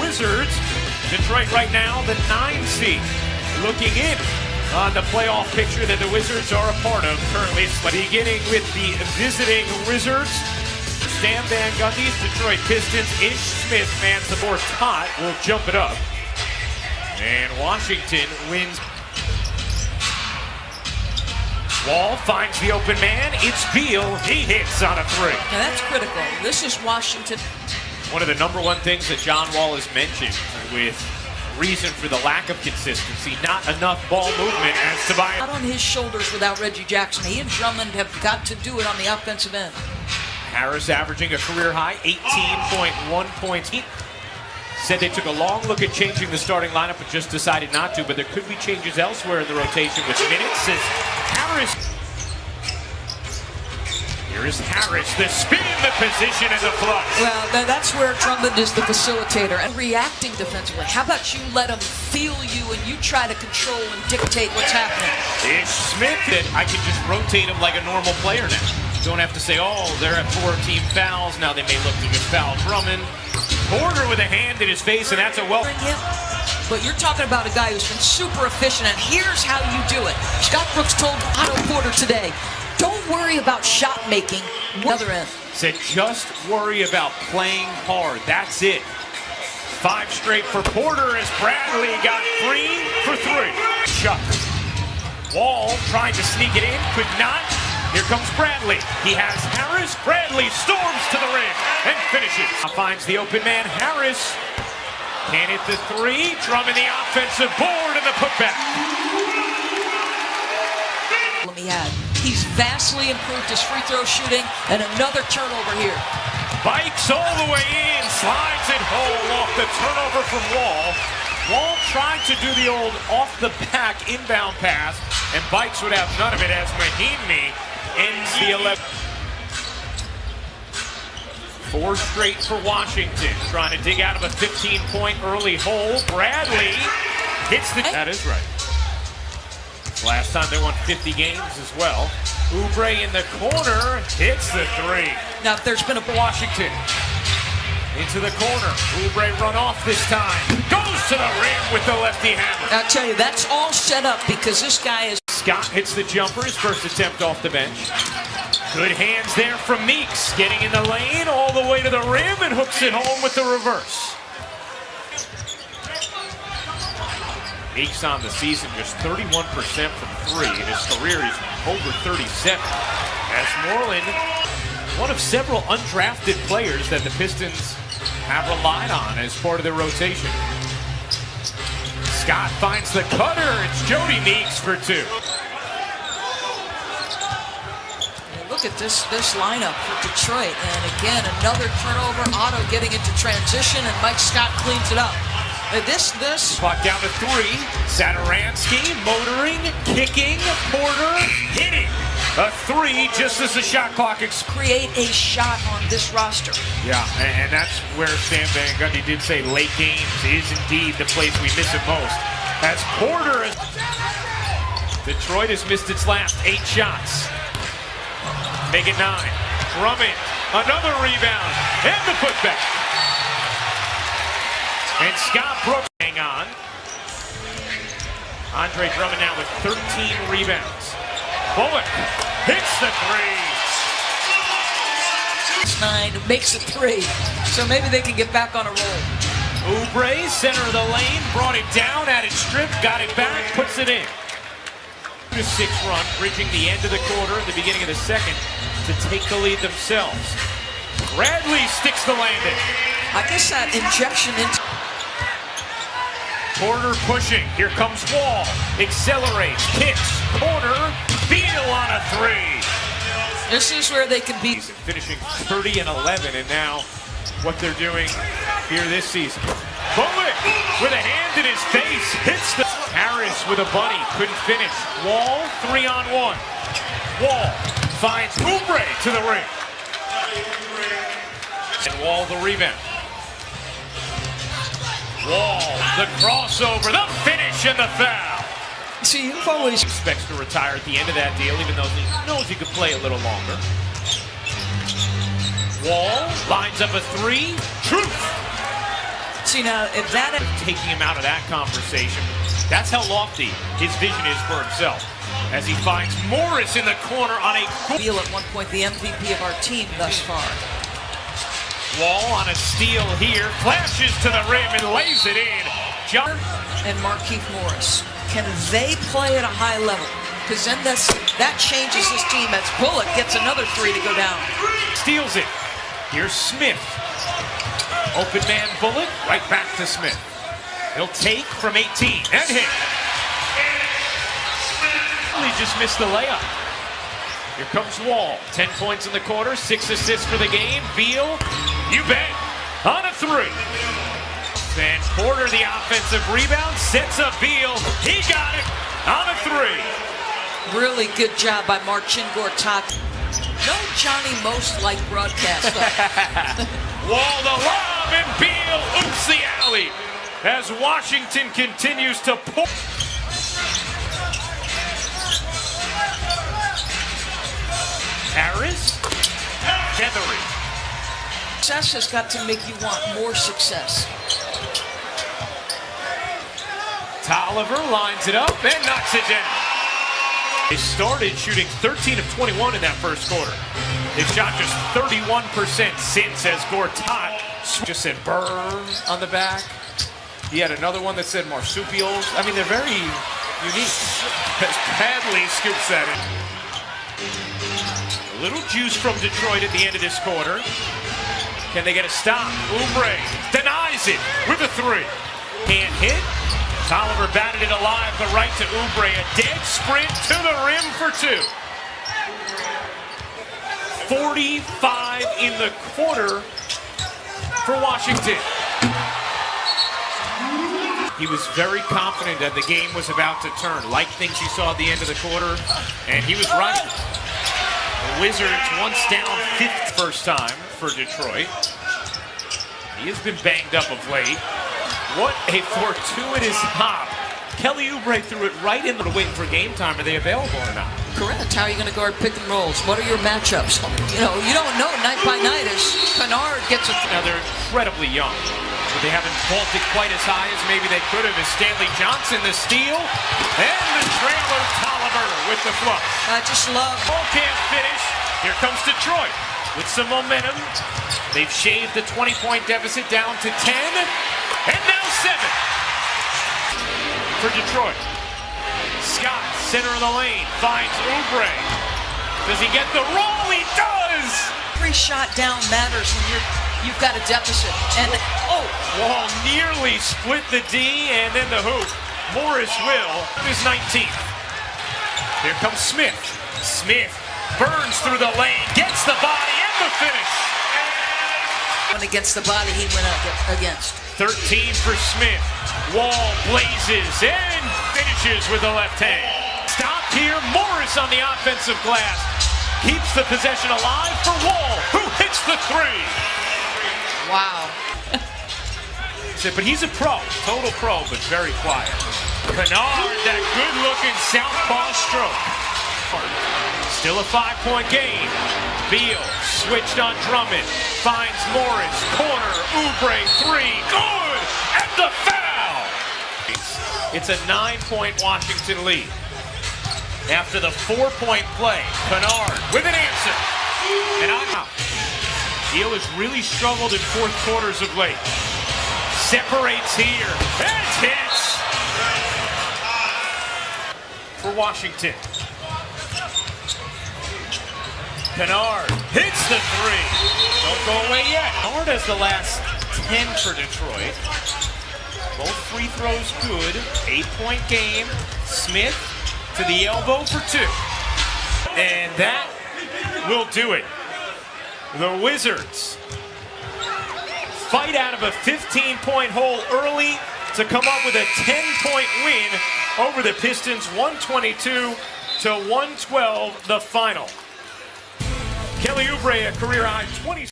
Wizards. Detroit right now, the 9 seed. Looking in on the playoff picture that the Wizards are a part of currently. Beginning with the visiting Wizards. Stan Van Gundy's Detroit Pistons. Ish Smith mans the board. Tot will jump it up. And Washington wins. Wall finds the open man. It's Beal. He hits on a 3. Now that's critical. This is Washington. One of the number one things that John Wall has mentioned with reason for the lack of consistency, not enough ball movement as Tobias. Not on his shoulders without Reggie Jackson. He and Drummond have got to do it on the offensive end. Harris averaging a career high, 18.1 points. He said they took a long look at changing the starting lineup but just decided not to, but there could be changes elsewhere in the rotation with minutes as Harris. Here is Harris, the spin, the position, and the flush. Well, that's where Drummond is the facilitator and reacting defensively. How about you let him feel you and you try to control and dictate what's happening? Ish Smith, that I can just rotate him like a normal player now. Don't have to say, oh, they're at 4 team fouls. Now they may look to just foul Drummond. Porter with a hand in his face, and that's a well. But you're talking about a guy who's been super efficient, and here's how you do it. Scott Brooks told Otto Porter today, don't worry about shot making. Other end. Said just worry about playing hard. That's it. 5 straight for Porter as Bradley got 3 for 3. Chuck. Wall trying to sneak it in, could not. Here comes Bradley. He has Harris. Bradley storms to the rim and finishes. Finds the open man, Harris. Can't hit the 3. Drummond the offensive board and the putback. He's vastly improved his free throw shooting, and another turnover here. Bikes all the way in, slides it home off the turnover from Wall. Wall tried to do the old off-the-back inbound pass, and Bikes would have none of it as Mahinmi ends the 11. 4 straight for Washington, trying to dig out of a 15-point early hole. Bradley hits the... That is right. Last time they won 50 games as well. Oubre in the corner, hits the 3. Now, if there's been a... Washington into the corner. Oubre run off this time. Goes to the rim with the lefty hammer. I'll tell you, that's all set up because this guy is... Scott hits the jumper, his first attempt off the bench. Good hands there from Meeks, getting in the lane all the way to the rim and hooks it home with the reverse. Meeks on the season, just 31% from 3. In his career, he's over 37. As Moreland, one of several undrafted players that the Pistons have relied on as part of their rotation. Scott finds the cutter. It's Jody Meeks for 2. Look at this lineup for Detroit. And again, another turnover. Otto getting into transition, and Mike Scott cleans it up. This clock down to 3. Satoransky motoring, kicking, Porter hitting a 3 just as the shot clock create a shot on this roster. Yeah, and that's where Stan Van Gundy did say late games is indeed the place we miss it most. As Porter, Detroit has missed its last 8 shots. Make it 9. Drummond, another rebound, and the putback. And Scott Brooks hang on. Andre Drummond now with 13 rebounds. Bullock hits the 3. 9 makes it 3. So maybe they can get back on a roll. Oubre, center of the lane, brought it down, added strip, got it back, puts it in. 6 run, bridging the end of the quarter at the beginning of the second to take the lead themselves. Bradley sticks the landing. I guess that injection into... Porter pushing. Here comes Wall. Accelerates. Kicks. Corner. Beal on a 3. This is where they can beat. Finishing 30 and 11, and now what they're doing here this season. Bullock with a hand in his face. Hits the... Harris with a bunny. Couldn't finish. Wall 3-on-1. Wall finds Oubre to the ring. And Wall the rebound. Wall, the crossover, the finish, and the foul. See, you've always expects to retire at the end of that deal, even though he knows he could play a little longer. Wall lines up a 3. Truth. See, now, if that... Taking him out of that conversation. That's how lofty his vision is for himself. As he finds Morris in the corner on a... Beal at one point the MVP of our team thus far. Wall on a steal here. Flashes to the rim and lays it in. John and Markieff Morris. Can they play at a high level? Because then that changes this team as Bullock gets another three to go down. Steals it. Here's Smith. Open man Bullock, right back to Smith. He'll take from 18 and hit. He just missed the layup. Here comes Wall. 10 points in the quarter, 6 assists for the game. Beal, you bet, on a three. Then Porter, the offensive rebound, sets up Beal. He got it on a three. Really good job by Marcin Gortat. No Johnny Most-like broadcast. Wall the lob and Beal oops the alley as Washington continues to pull. Harris, feathery. Success has got to make you want more success. Tolliver lines it up and knocks it down. They started shooting 13 of 21 in that first quarter. They've shot just 31% since, as Gortat just said burn on the back. He had another one that said marsupials. I mean, they're very unique. As Padley scoops that in. A little juice from Detroit at the end of this quarter. Can they get a stop? Oubre denies it with a three. Can't hit. Tolliver batted it alive, but right to Oubre. A dead sprint to the rim for two. 45 in the quarter for Washington. He was very confident that the game was about to turn. Like things he saw at the end of the quarter, and he was right. The Wizards once down 5th first time for Detroit. He has been banged up of late. What a fortuitous hop. Kelly Oubre threw it right in the waiting for game time. Are they available or not? Correct. How are you going to guard pick and rolls? What are your matchups? You know, you don't know night by night as Kennard gets a... Now they're incredibly young. So they haven't vaulted quite as high as maybe they could have. As Stanley Johnson, the steal. And the trailer, Tolliver with the flush. I just love... Ball can't finish. Here comes Detroit with some momentum. They've shaved the 20-point deficit down to 10. And now 7 for Detroit. Scott, center of the lane, finds Oubre. Does he get the roll? He does! Every shot down matters when you've got a deficit. And, oh! Wall nearly split the D and then the hoop. Morris will. His 19th. Here comes Smith. Smith burns through the lane, gets the body and the finish. When against the body he went up against. 13 for Smith. Wall blazes and finishes with the left hand. Stopped here. Morris on the offensive glass. Keeps the possession alive for Wall, who hits the three. Wow. But he's a pro. Total pro, but very quiet. Kennard, that good-looking southpaw stroke. Still a 5-point game. Beal switched on Drummond. Finds Morris. Corner. Oubre. Three. Good! And the foul! It's a 9-point Washington lead. After the 4-point play, Kennard with an answer. And I'm out. Beal has really struggled in fourth quarters of late. Separates here. And hits! For Washington. Kennard hits the three. Don't go away yet. Kennard has the last 10 for Detroit. Both free throws good. 8-point game. Smith to the elbow for 2. And that will do it. The Wizards fight out of a 15-point hole early to come up with a 10-point win over the Pistons, 122-112, the final. Kelly Oubre, a career-high 20.